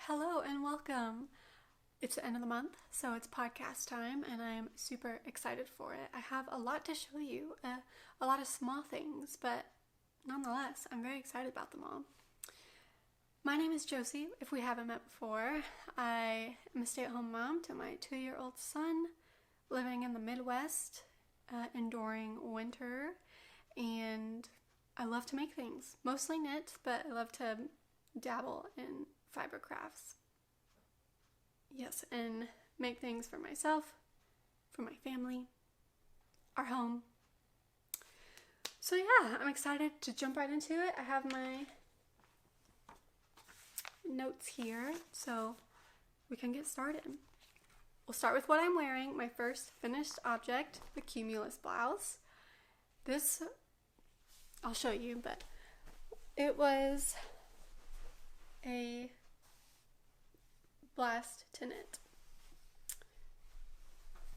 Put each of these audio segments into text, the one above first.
Hello and welcome. It's the end of the month, so it's podcast time, and I'm super excited for it. I have a lot to show you, a lot of small things, but nonetheless, I'm very excited about them all. My name is Josie, if we haven't met before. I am a stay-at-home mom to my 2-year-old son, living in the Midwest, enduring winter, and I love to make things. Mostly knit, but I love to dabble in fiber crafts. Yes, and make things for myself, for my family, our home. So yeah, I'm excited to jump right into it. I have my notes here, so we can get started. We'll start with what I'm wearing, my first finished object, the Cumulus blouse. This, I'll show you, but it was a blast to knit.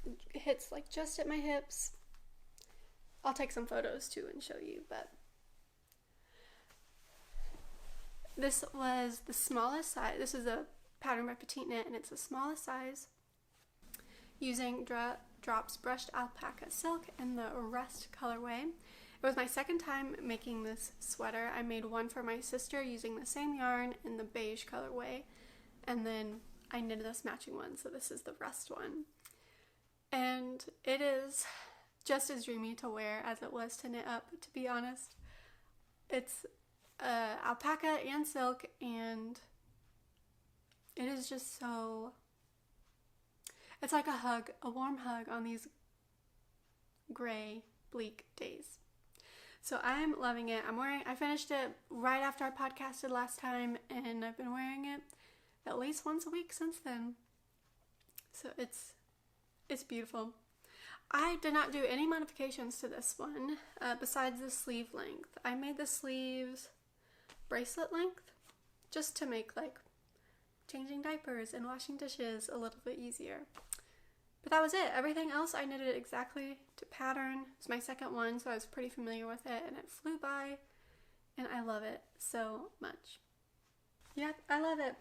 It hits like just at my hips. I'll take some photos too and show you, but this was the smallest size. This is a pattern by Petite Knit, and it's the smallest size, using Drops brushed alpaca silk in the rust colorway. It was my second time making this sweater. I made one for my sister using the same yarn in the beige colorway, and then I knitted this matching one, so this is the rust one. And it is just as dreamy to wear as it was to knit up, to be honest. It's alpaca and silk, and it is just so, it's like a hug, a warm hug on these gray, bleak days. So I'm loving it. I finished it right after I podcasted last time, and I've been wearing it at least once a week since then. So it's beautiful. I did not do any modifications to this one besides the sleeve length. I made the sleeves bracelet length just to make like changing diapers and washing dishes a little bit easier. But that was it. Everything else I knitted exactly to pattern. It's my second one, so I was pretty familiar with it, and it flew by, and I love it so much. Yeah, I love it.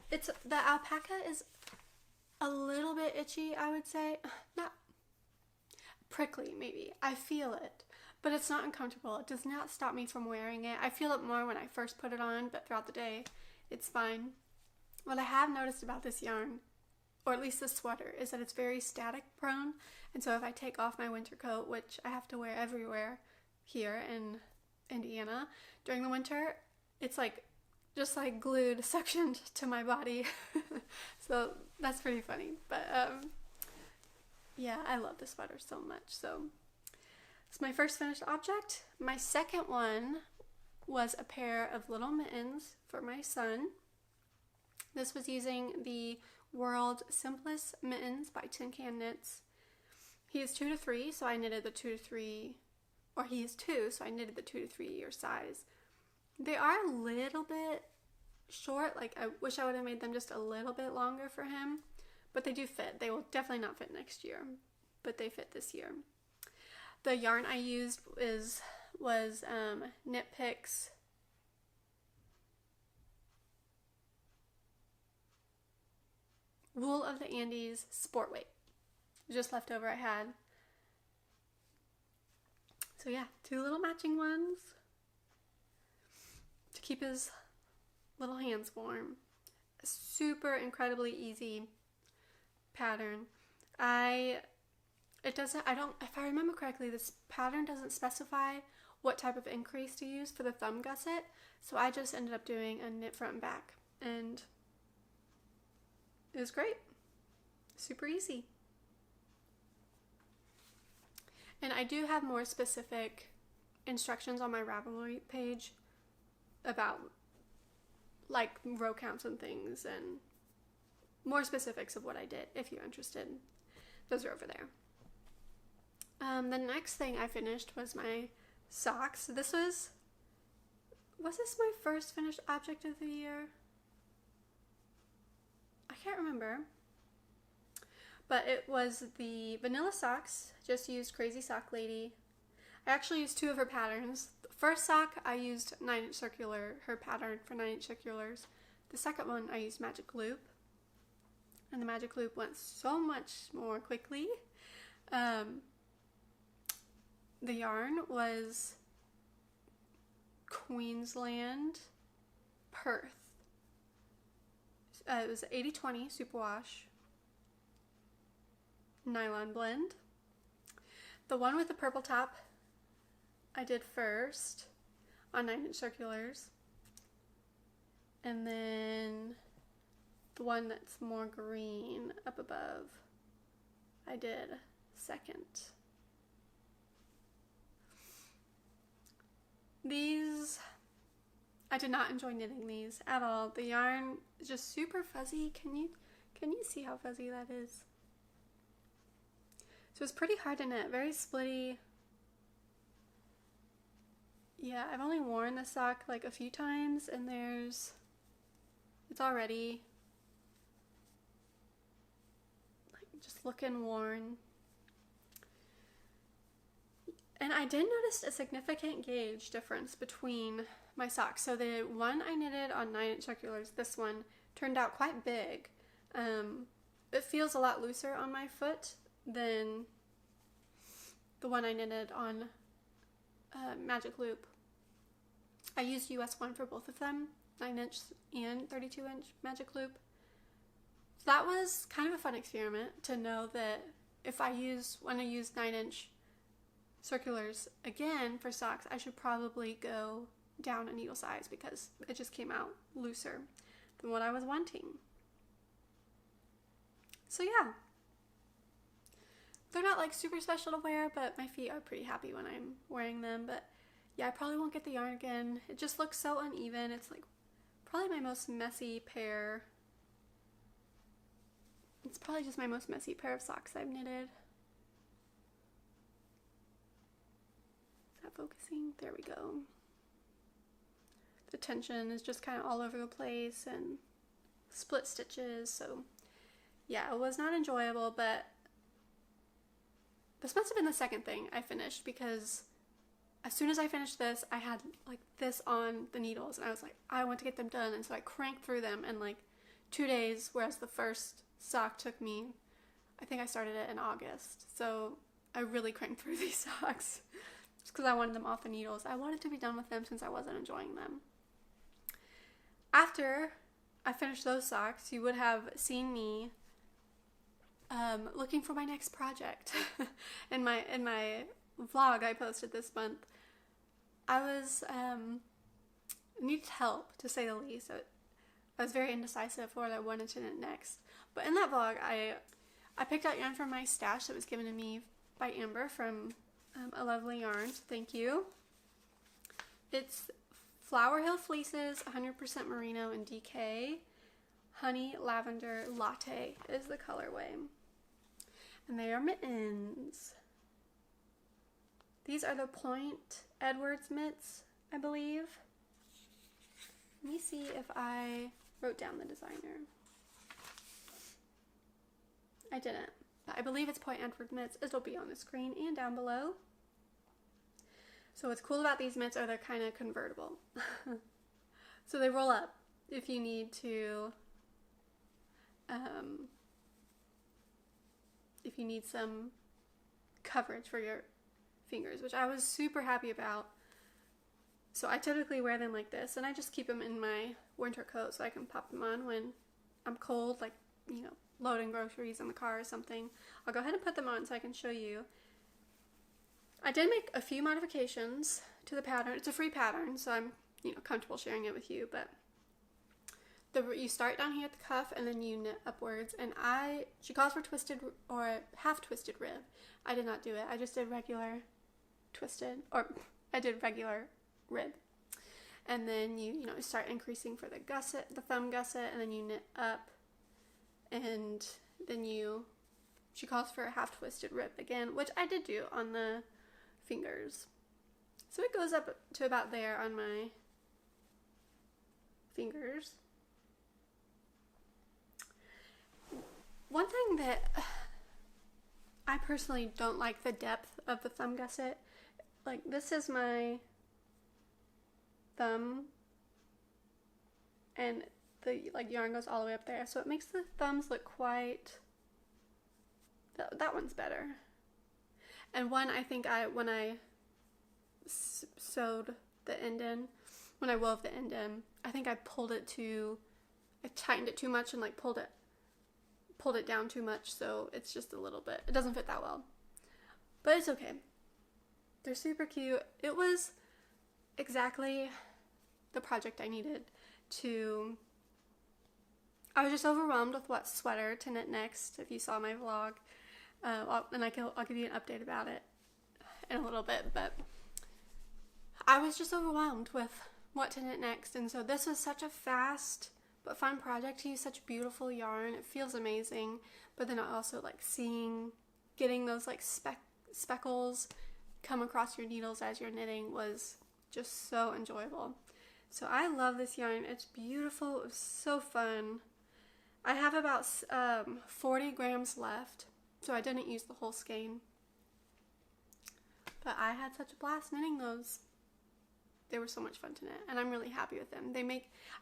The alpaca is a little bit itchy, I would say. Not prickly, maybe. I feel it, but it's not uncomfortable. It does not stop me from wearing it. I feel it more when I first put it on, but throughout the day, it's fine. What I have noticed about this yarn, or at least this sweater, is that it's very static prone, and so if I take off my winter coat, which I have to wear everywhere here in Indiana during the winter, it's like just like glued, suctioned to my body. So that's pretty funny, but yeah, I love this sweater so much. So it's my first finished object. My second one was a pair of little mittens for my son. This was using the World's Simplest Mittens by Tin Can Knits. He is 2 to 3, so I knitted the 2 to 3, or he is 2, so I knitted the 2 to 3 year size. They are a little bit short, like I wish I would have made them just a little bit longer for him, but they do fit. They will definitely not fit next year, but they fit this year. The yarn I used was Knit Picks Wool of the Andes Sport Weight. Just leftover I had. So yeah, 2 little matching ones to keep his little hands warm. A super incredibly easy pattern. If I remember correctly, this pattern doesn't specify what type of increase to use for the thumb gusset, so I just ended up doing a knit front and back, and it was great. Super easy. And I do have more specific instructions on my Ravelry page about like row counts and things, and more specifics of what I did if you're interested. Those are over there. The next thing I finished was my socks. Was this my first finished object of the year? I can't remember. But it was the vanilla socks. Just used Crazy Sock Lady. I actually used 2 of her patterns. The first sock I used 9-inch circular, her pattern for 9-inch circulars. The second one I used Magic Loop. and the magic loop went so much more quickly. The yarn was Queensland, Perth. It was 80/20 superwash nylon blend. The one with the purple top I did first on 9-inch circulars, and then the one that's more green up above I did second. These, I did not enjoy knitting these at all. The yarn is just super fuzzy. Can you see how fuzzy that is? So it's pretty hard to knit, very splitty. Yeah, I've only worn the sock like a few times, and it's already like just looking worn. And I did notice a significant gauge difference between my socks. So the one I knitted on 9-inch circulars, this one, turned out quite big. It feels a lot looser on my foot than the one I knitted on Magic Loop. I used US 1 for both of them, 9-inch and 32-inch Magic Loop. So that was kind of a fun experiment to know that if when I use 9-inch circulars again for socks, I should probably go down a needle size because it just came out looser than what I was wanting. So yeah, they're not like super special to wear, but my feet are pretty happy when I'm wearing them. But yeah, I probably won't get the yarn again. It just looks so uneven. It's like probably my most messy pair. It's probably just my most messy pair of socks I've knitted. Focusing, there we go. The tension is just kind of all over the place and split stitches, so yeah, it was not enjoyable, but this must have been the second thing I finished, because as soon as I finished this, I had like this on the needles, and I was like, I want to get them done, and so I cranked through them in like 2 days, whereas the first sock took me, I think I started it in August, so I really cranked through these socks. Just because I wanted them off the needles. I wanted to be done with them since I wasn't enjoying them. After I finished those socks, you would have seen me looking for my next project. in my vlog I posted this month, I was needed help, to say the least. I was very indecisive for what I wanted to knit next. But in that vlog, I picked out yarn from my stash that was given to me by Amber from A Lovely Yarn, so thank you. It's Flower Hill Fleeces, 100% Merino and DK. Honey Lavendar Latte is the colorway. And they are mittens. These are the Point Edwards mitts, I believe. Let me see if I wrote down the designer. I didn't. I believe it's Point Edwards mitts. It'll be on the screen and down below. So what's cool about these mitts are they're kind of convertible. So they roll up if you need to, if you need some coverage for your fingers, which I was super happy about. So I typically wear them like this, and I just keep them in my winter coat so I can pop them on when I'm cold, like, you know, loading groceries in the car or something. I'll go ahead and put them on so I can show you. I did make a few modifications to the pattern. It's a free pattern, so I'm, you know, comfortable sharing it with you, but you start down here at the cuff and then you knit upwards, and she calls for twisted or half twisted rib. I did not do it. I just did regular twisted, or I did regular rib. And then you start increasing for the gusset, the thumb gusset, and then you knit up, and then she calls for a half twisted rib again, which I did do on the fingers. So it goes up to about there on my fingers. One thing that I personally don't like the depth of the thumb gusset. Like, this is my thumb, and the like yarn goes all the way up there, so it makes the thumbs look quite, that one's better. And one, I think when I sewed the end in, when I wove the end in, I think I tightened it too much and like pulled it down too much, so it's just a little bit, it doesn't fit that well. But it's okay. They're super cute. It was exactly the project I needed to. I was just overwhelmed with what sweater to knit next, if you saw my vlog. And I'll give you an update about it in a little bit, but I was just overwhelmed with what to knit next, and so this was such a fast but fun project to use such beautiful yarn. It feels amazing, but then I also like getting those like speckles come across your needles as you're knitting was just so enjoyable. So I love this yarn. It's beautiful. It was so fun. I have about 40 grams left, so I didn't use the whole skein. But I had such a blast knitting those. They were so much fun to knit, and I'm really happy with them.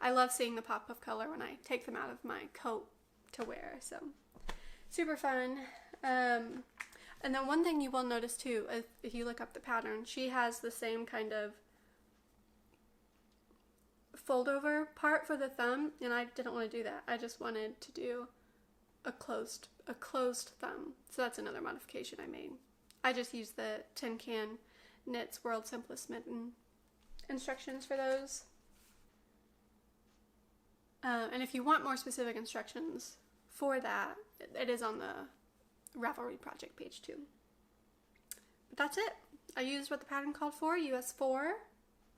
I love seeing the pop of color when I take them out of my coat to wear, so super fun. And then one thing you will notice too, if you look up the pattern, she has the same kind of fold over part for the thumb, and I didn't want to do that. I just wanted to do a closed thumb. So that's another modification I made. I just used the Tin Can Knits World's Simplest Mitten instructions for those. And if you want more specific instructions for that, it is on the Ravelry project page too. But that's it. I used what the pattern called for, US 4.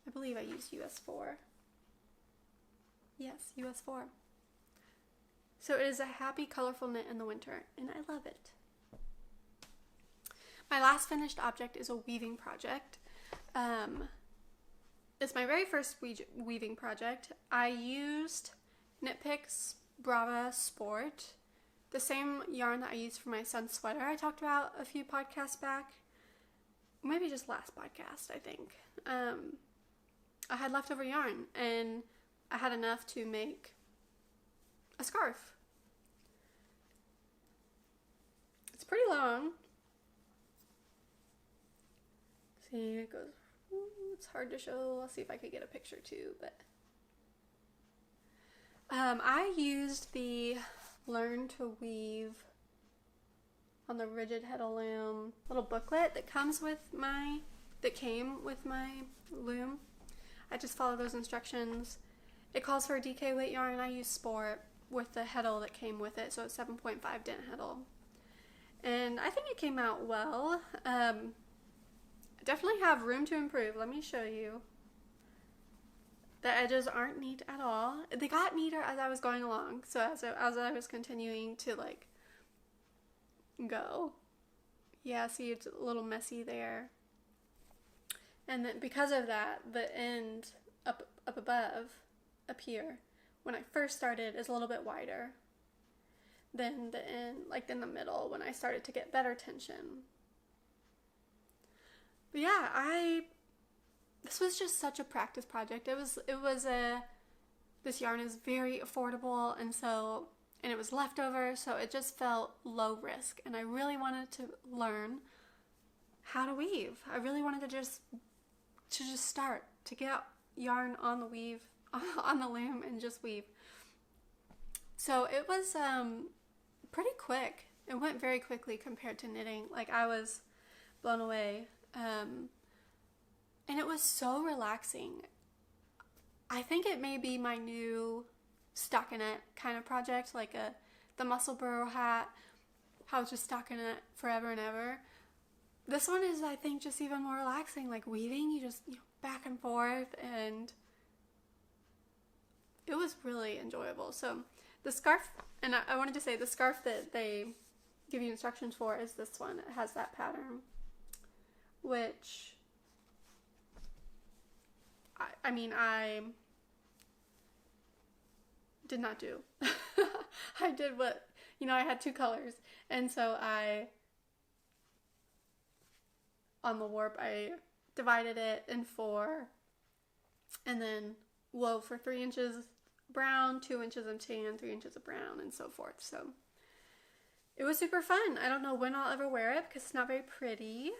I believe I used US 4. Yes, US 4. So it is a happy, colorful knit in the winter, and I love it. My last finished object is a weaving project. It's my very first weaving project. I used Knit Picks Brava Sport, the same yarn that I used for my son's sweater I talked about a few podcasts back. Maybe just last podcast, I think. I had leftover yarn, and I had enough to make a scarf. It's pretty long. See, it goes, it's hard to show. I'll see if I could get a picture too, but I used the Learn to Weave on the Rigid Heddle Loom little booklet that came with my loom. I just followed those instructions. It calls for a DK weight yarn. I used Sport with the heddle that came with it, so it's 7.5 dent heddle. And I think it came out well. Definitely have room to improve. Let me show you. The edges aren't neat at all. They got neater as I was going along. So as I was continuing to like go. Yeah, see, it's a little messy there. And then because of that, the end up above, up here, when I first started, is a little bit wider than the end, like in the middle, when I started to get better tension. But yeah, this was just such a practice project. This yarn is very affordable, and it was leftover, so it just felt low risk, and I really wanted to learn how to weave. I really wanted to just start to get yarn on the loom and just weave. So it was pretty quick. It went very quickly compared to knitting. Like, I was blown away. And it was so relaxing. I think it may be my new stockinette kind of project, like the Muscle Burrow hat, how it's just stockinette forever and ever. This one is, I think, just even more relaxing. Like weaving, you just back and forth, and it was really enjoyable. So the scarf, and I wanted to say the scarf that they give you instructions for is this one. It has that pattern, which I did not do. I did I had two colors, and so on the warp, I divided it in 4, and then wove for 3 inches brown, 2 inches of tan, 3 inches of brown, and so forth. So it was super fun. I don't know when I'll ever wear it because it's not very pretty.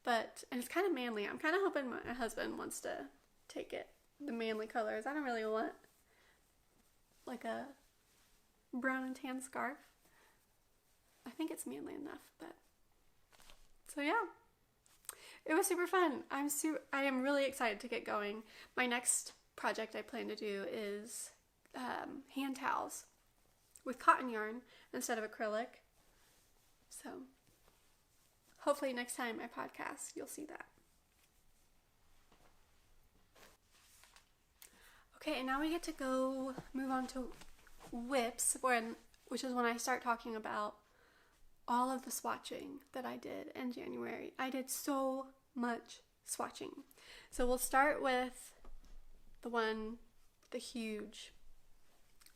And it's kind of manly. I'm kind of hoping my husband wants to take it, the manly colors. I don't really want like a brown and tan scarf. I think it's manly enough, but so yeah. It was super fun. I am really excited to get going. My next project I plan to do is hand towels with cotton yarn instead of acrylic. So hopefully next time I podcast, you'll see that. Okay, and now we get to go move on to whips, which is when I start talking about all of the swatching that I did in January. I did so much swatching. So we'll start with the one, the huge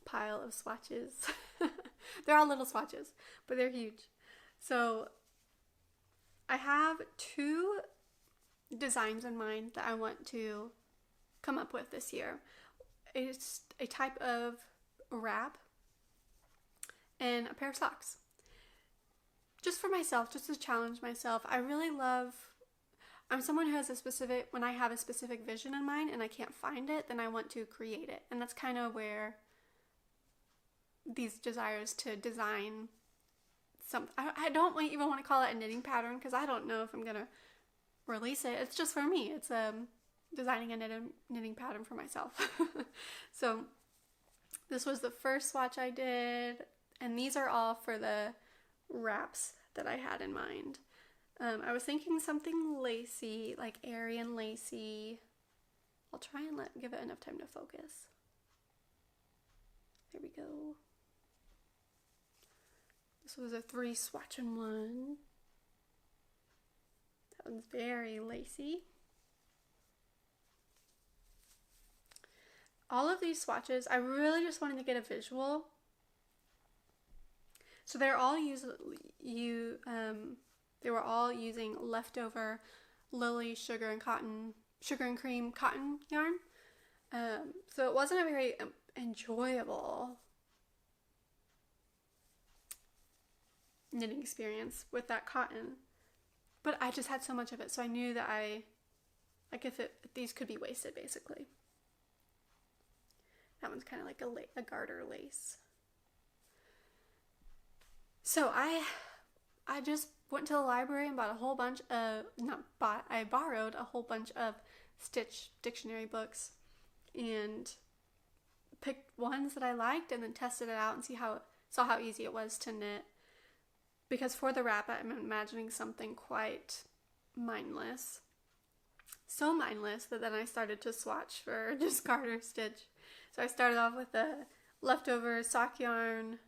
pile of swatches. They're all little swatches, but they're huge. So I have 2 designs in mind that I want to come up with this year. It's a type of wrap and a pair of socks. Just for myself, just to challenge myself. I'm someone who has when I have a specific vision in mind and I can't find it, then I want to create it. And that's kind of where these desires to design something, I don't even want to call it a knitting pattern because I don't know if I'm going to release it. It's just for me. It's designing a knitting pattern for myself. So this was the first swatch I did, and these are all for the wraps that I had in mind. I was thinking something lacy, like airy and lacy. I'll try and give it enough time to focus. There we go. This was a 3 swatch in one. That one's very lacy. All of these swatches, I really just wanted to get a visual. So they were all using leftover Lily sugar and cream cotton yarn. So it wasn't a very enjoyable knitting experience with that cotton, but I just had so much of it, so I knew that these could be wasted basically. That one's kind of like a garter lace. So I just went to the library and bought a whole bunch of, I borrowed a whole bunch of Stitch dictionary books and picked ones that I liked and then tested it out and saw how easy it was to knit. Because for the wrap, I'm imagining something quite mindless. So mindless that then I started to swatch for just garter stitch. So I started off with the leftover sock yarn.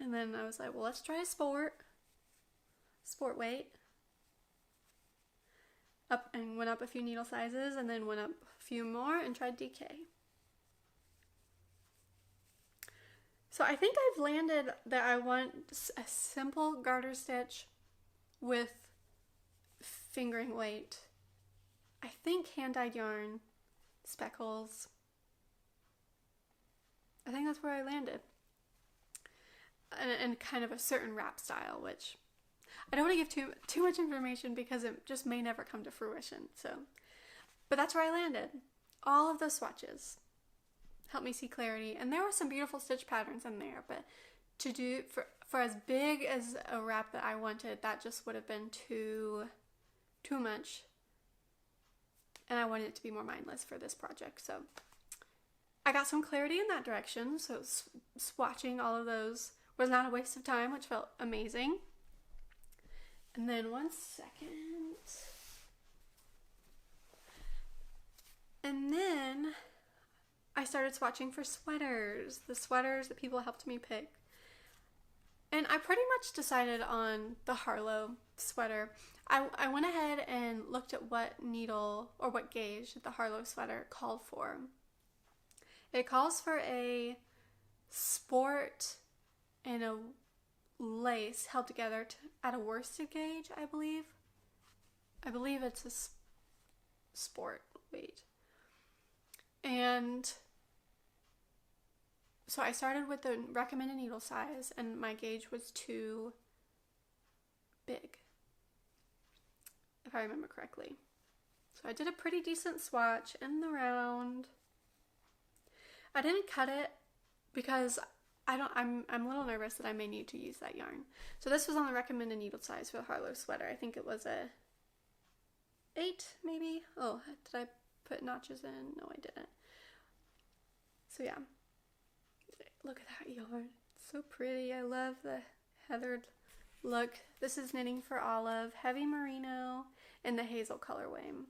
And then I was like, well, let's try a sport weight. Went up a few needle sizes and then went up a few more and tried DK. So I think I've landed that I want a simple garter stitch with fingering weight. I think hand-dyed yarn, speckles. I think that's where I landed. And kind of a certain wrap style, which I don't want to give too much information because it just may never come to fruition. But that's where I landed. All of those swatches helped me see clarity, and there were some beautiful stitch patterns in there, but to do for as big as a wrap that I wanted, that just would have been too much, and I wanted it to be more mindless for this project. So I got some clarity in that direction, so swatching all of those was not a waste of time, which felt amazing. And then one second, and then I started swatching for sweaters, the sweaters that people helped me pick. And I pretty much decided on the Harlow sweater. I went ahead and looked at what needle or what gauge the Harlow sweater called for. It calls for a sport and a lace held together at a worsted gauge, I believe. I believe it's sport weight. And so I started with the recommended needle size, and my gauge was too big, if I remember correctly. So I did a pretty decent swatch in the round. I didn't cut it because I'm a little nervous that I may need to use that yarn. So this was on the recommended needle size for the Harlow sweater. I think it was a 8 maybe. Oh, did I put notches in? No, I didn't. So yeah, look at that yarn. It's so pretty. I love the heathered look. This is Knitting for Olive, heavy merino in the hazel colorway.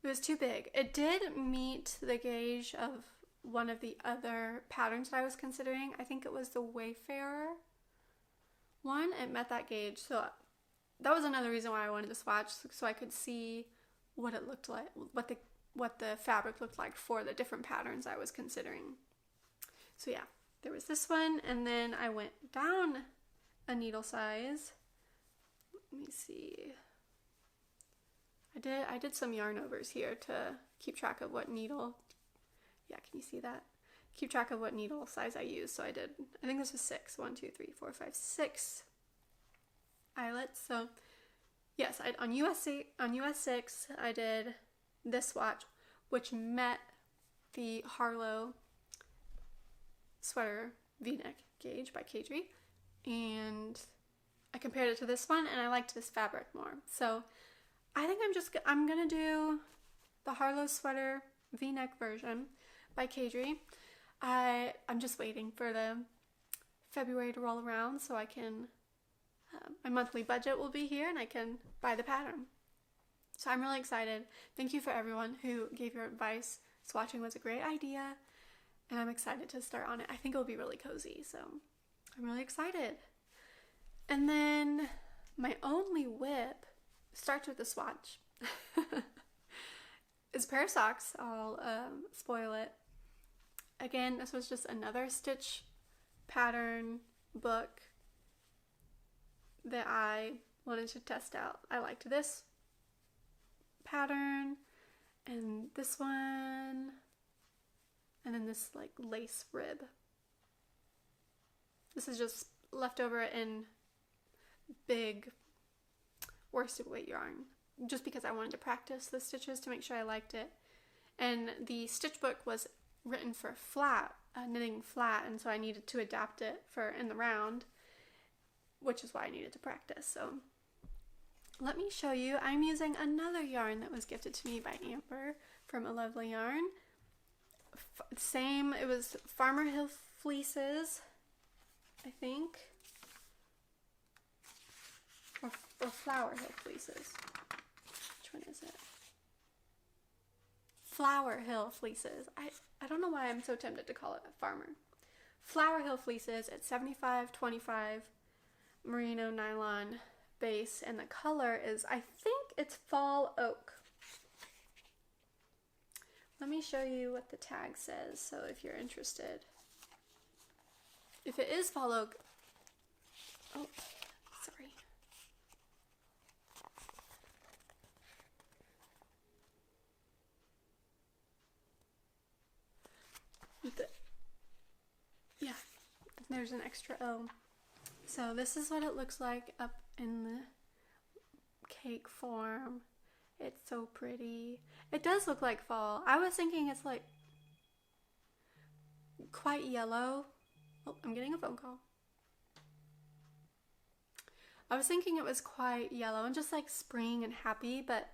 It was too big. It did meet the gauge of one of the other patterns that I was considering. I think it was the Wayfarer one. It met that gauge, so that was another reason why I wanted to swatch, so I could see what it looked like, what the fabric looked like for the different patterns I was considering. So yeah, there was this one, and then I went down a needle size. Let me see. I did some yarn overs here to keep track of what needle. Yeah, can you see that? Keep track of what needle size I used. So I think this was 6. 1, 2, 3, 4, 5, 6 eyelets. So yes, on US 6 I did this swatch, which met the Harlow sweater V-neck gauge by Kadri, and I compared it to this one, and I liked this fabric more. So I think I'm gonna do the Harlow sweater V-neck version by Kadri. I'm just waiting for the February to roll around so I can, my monthly budget will be here and I can buy the pattern. So I'm really excited. Thank you for everyone who gave your advice. Swatching was a great idea, and I'm excited to start on it. I think it'll be really cozy, so I'm really excited. And then my only whip starts with a swatch. It's a pair of socks. I'll spoil it. Again, this was just another stitch pattern book that I wanted to test out. I liked this pattern and this one, and then this like lace rib. This is just leftover in big worsted weight yarn, just because I wanted to practice the stitches to make sure I liked it. And the stitch book was written for flat, knitting flat, and so I needed to adapt it for in the round, which is why I needed to practice. So let me show you. I'm using another yarn that was gifted to me by Amber from A Lovely Yarn. Same, it was Farmer Hill Fleeces, I think, or Flower Hill Fleeces. Which one is it? Flower Hill Fleeces. I don't know why I'm so tempted to call it a Farmer. Flower Hill Fleeces at 75/25 merino nylon base, and the color is, I think it's Fall Oak. Let me show you what the tag says, so if you're interested. If it is Fall Oak, oh, sorry. Yeah, there's an extra O. So this is what it looks like up in the cake form. It's so pretty. It does look like fall. I was thinking it's like quite yellow. Oh, I'm getting a phone call. I was thinking it was quite yellow and just like spring and happy, but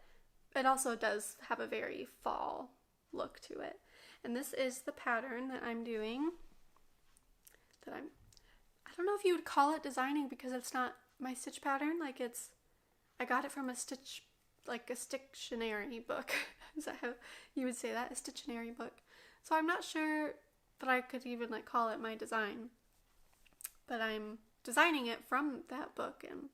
it also does have a very fall look to it. And this is the pattern that I'm doing. I don't know if you would call it designing because it's not my stitch pattern. Like I got it from a stitch, like a Stitchionary book. Is that how you would say that? A Stitchionary book. So I'm not sure that I could even like call it my design, but I'm designing it from that book. And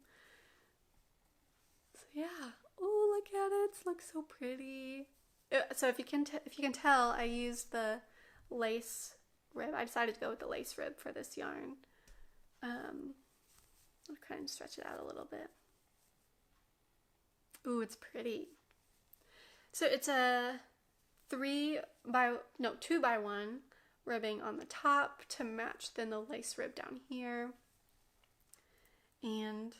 so yeah. Oh, look at it. It looks so pretty. So if you can tell, I used the lace rib. I decided to go with the lace rib for this yarn. I'll kind of stretch it out a little bit. Ooh, it's pretty. So it's a 2x1 ribbing on the top to match then the lace rib down here. And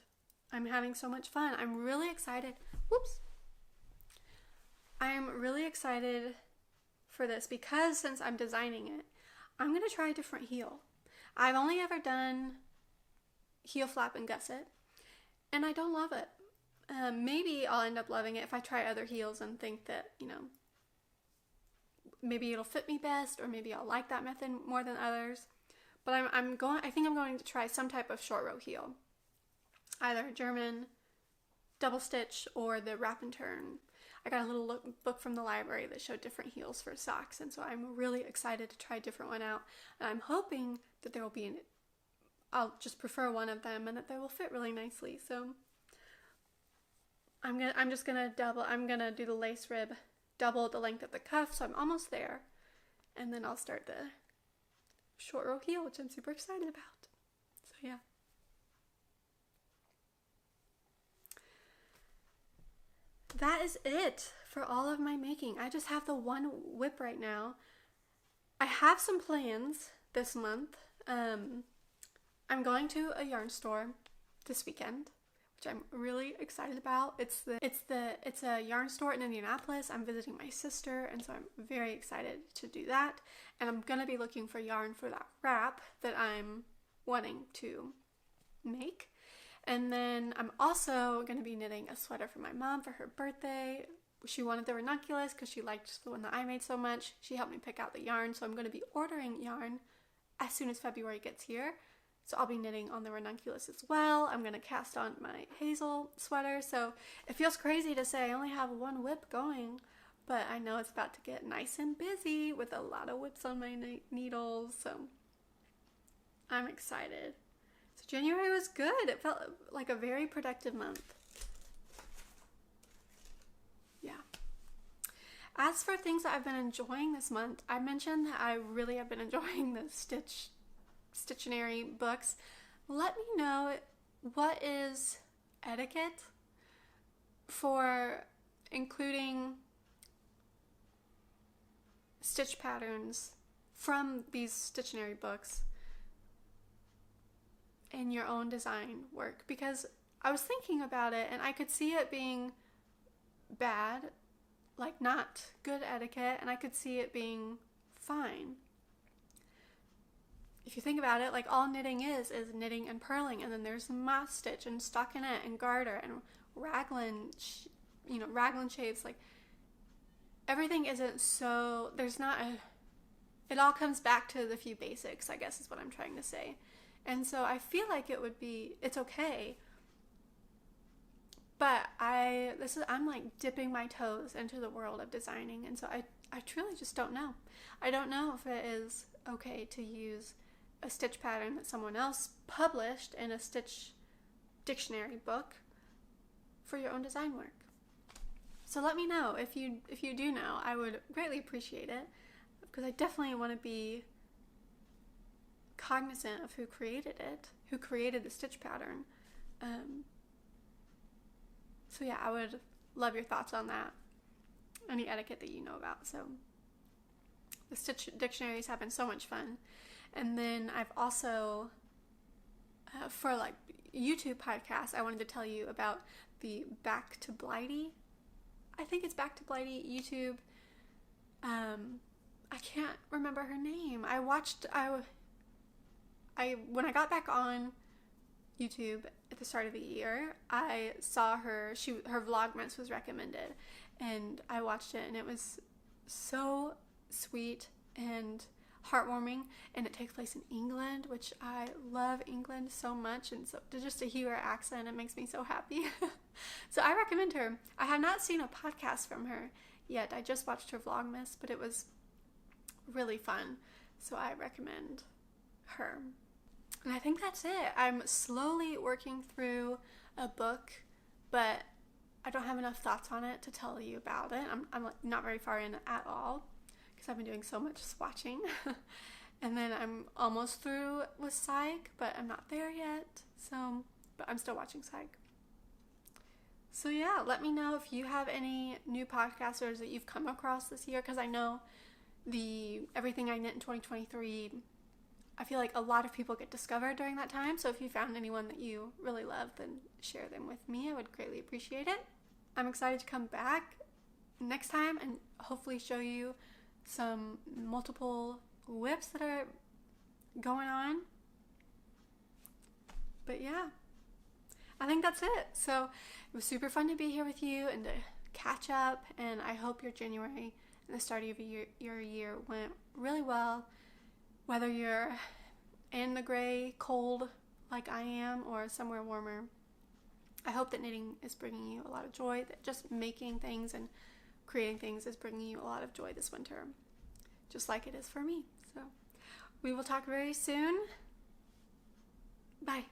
I'm having so much fun. I'm really excited. Whoops. I'm really excited for this because since I'm designing it, I'm going to try a different heel. I've only ever done heel flap and gusset, and I don't love it. Maybe I'll end up loving it if I try other heels and think that, maybe it'll fit me best, or maybe I'll like that method more than others. But I think I'm going to try some type of short row heel. Either a German, double stitch, or the wrap and turn. I got a little book from the library that showed different heels for socks, and so I'm really excited to try a different one out. And I'm hoping that there will be I'll just prefer one of them and that they will fit really nicely. So I'm gonna do the lace rib, double the length of the cuff, so I'm almost there. And then I'll start the short row heel, which I'm super excited about. So yeah. That is it for all of my making. I just have the one whip right now. I have some plans this month. I'm going to a yarn store this weekend, which I'm really excited about. It's a yarn store in Indianapolis. I'm visiting my sister, and so I'm very excited to do that. And I'm gonna be looking for yarn for that wrap that I'm wanting to make. And then I'm also going to be knitting a sweater for my mom for her birthday. She wanted the ranunculus because she liked the one that I made so much. She helped me pick out the yarn, so I'm going to be ordering yarn as soon as February gets here. So I'll be knitting on the ranunculus as well. I'm going to cast on my hazel sweater. So it feels crazy to say I only have one whip going, but I know it's about to get nice and busy with a lot of whips on my needles. So I'm excited. So January was good. It felt like a very productive month. Yeah. As for things that I've been enjoying this month, I mentioned that I really have been enjoying the Stitchionary books. Let me know what is etiquette for including stitch patterns from these Stitchionary books in your own design work, because I was thinking about it and I could see it being bad, like not good etiquette, and I could see it being fine. If you think about it, like all knitting is knitting and purling, and then there's moss stitch and stockinette and garter and raglan, raglan shapes. Like everything isn't so, it all comes back to the few basics, I guess is what I'm trying to say. And so I feel like it's okay, but I'm like dipping my toes into the world of designing, and so I truly just don't know. I don't know if it is okay to use a stitch pattern that someone else published in a stitch dictionary book for your own design work. So let me know if you do know. I would greatly appreciate it, because I definitely want to be cognizant of who created the stitch pattern. So yeah, I would love your thoughts on that. Any etiquette that you know about. So the stitch dictionaries have been so much fun. And then I've also, for like YouTube podcasts, I wanted to tell you about the Back to Blighty. I think it's Back to Blighty YouTube. I can't remember her name. When I got back on YouTube at the start of the year, I saw her Vlogmas was recommended, and I watched it, and it was so sweet and heartwarming, and it takes place in England, which I love England so much, and so just to hear her accent, it makes me so happy. So I recommend her. I have not seen a podcast from her yet. I just watched her Vlogmas, but it was really fun, so I recommend her. And I think that's it. I'm slowly working through a book, but I don't have enough thoughts on it to tell you about it. I'm not very far in at all, because I've been doing so much swatching. And then I'm almost through with Psych, but I'm not there yet. But I'm still watching Psych. So yeah, let me know if you have any new podcasters that you've come across this year, because I know everything I knit in 2023, I feel like a lot of people get discovered during that time. So if you found anyone that you really love, then share them with me. I would greatly appreciate it. I'm excited to come back next time and hopefully show you some multiple whips that are going on. But yeah, I think that's it. So it was super fun to be here with you and to catch up, and I hope your January and the start of your year went really well, whether you're in the gray cold like I am or somewhere warmer. I hope that knitting is bringing you a lot of joy, that just making things and creating things is bringing you a lot of joy this winter, just like it is for me. So we will talk very soon. Bye.